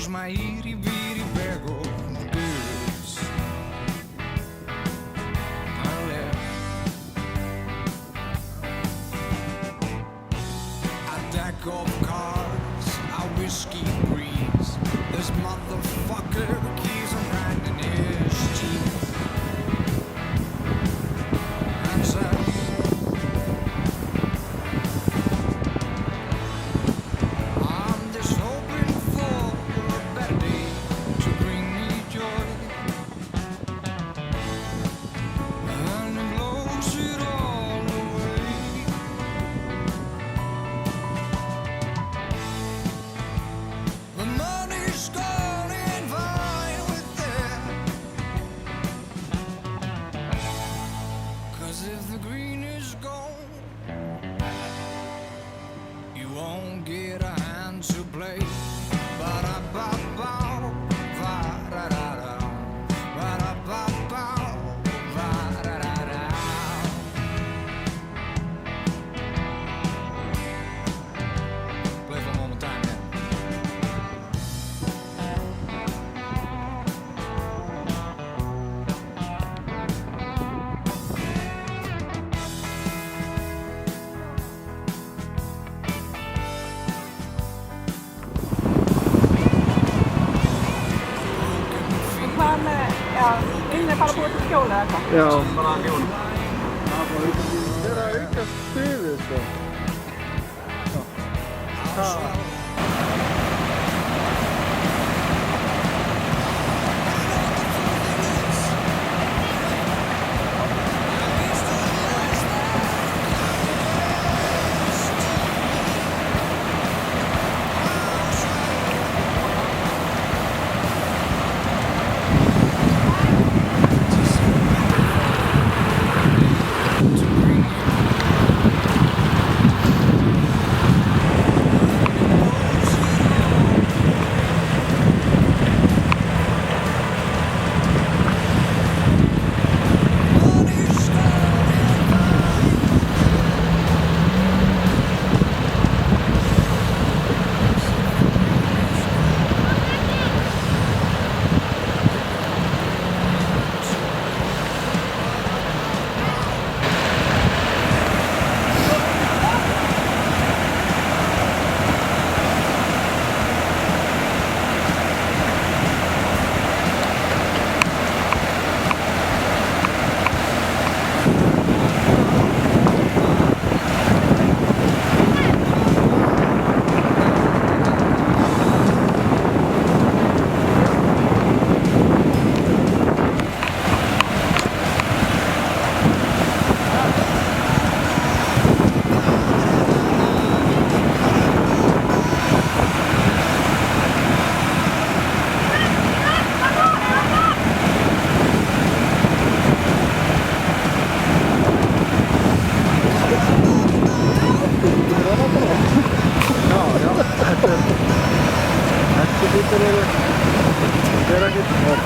Maíri, viri, pego bus. A deck of cards, a whiskey breeze. This motherfucker keeps on grinding his teeth. And says, I'm just hoping for a better day to bring me joy. And it blows it all away. The money's gone in fine with them. 'Cause if the green is gone, you won't get a hand to play. Ba-da-ba-bow, va-da-da-da. Ba-da-ba-bow, va-da-da-da. Play for one more time, man. Man, ja, inni fara búið til skjóla eða eitthvað. Já. Bara ljón. Það er að auka stuðið, sko. Já.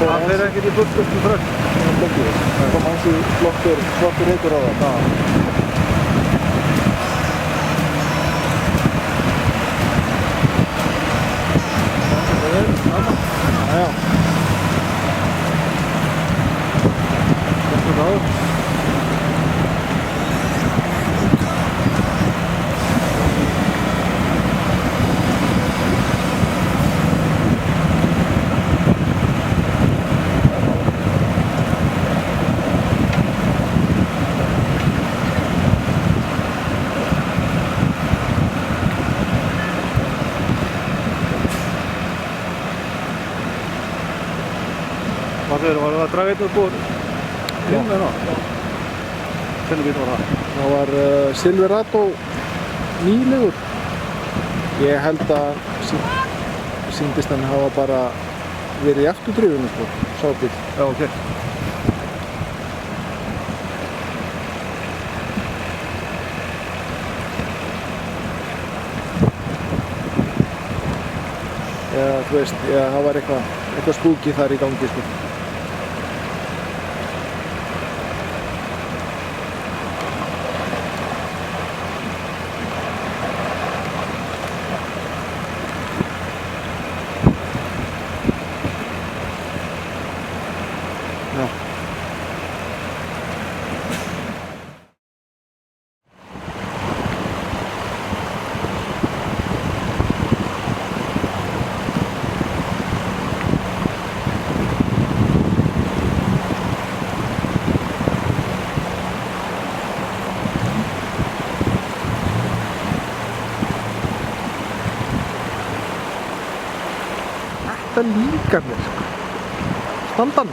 Það fer ekkert í fullstöfnu frökk. Það kom hans í flottur reykur á það. Já. Þetta er Var það að draga einn upp úr hinn? Hvernig bíl var það? Það var Silverado nýlegur. Ég held að sýndist hann hafa bara verið í afturdrifinu, sko, sá bíl. Já, ok. Já, þú veist, það var eitthvað spooky þar í gangi, sko. þetta líkar mér sko. Standan.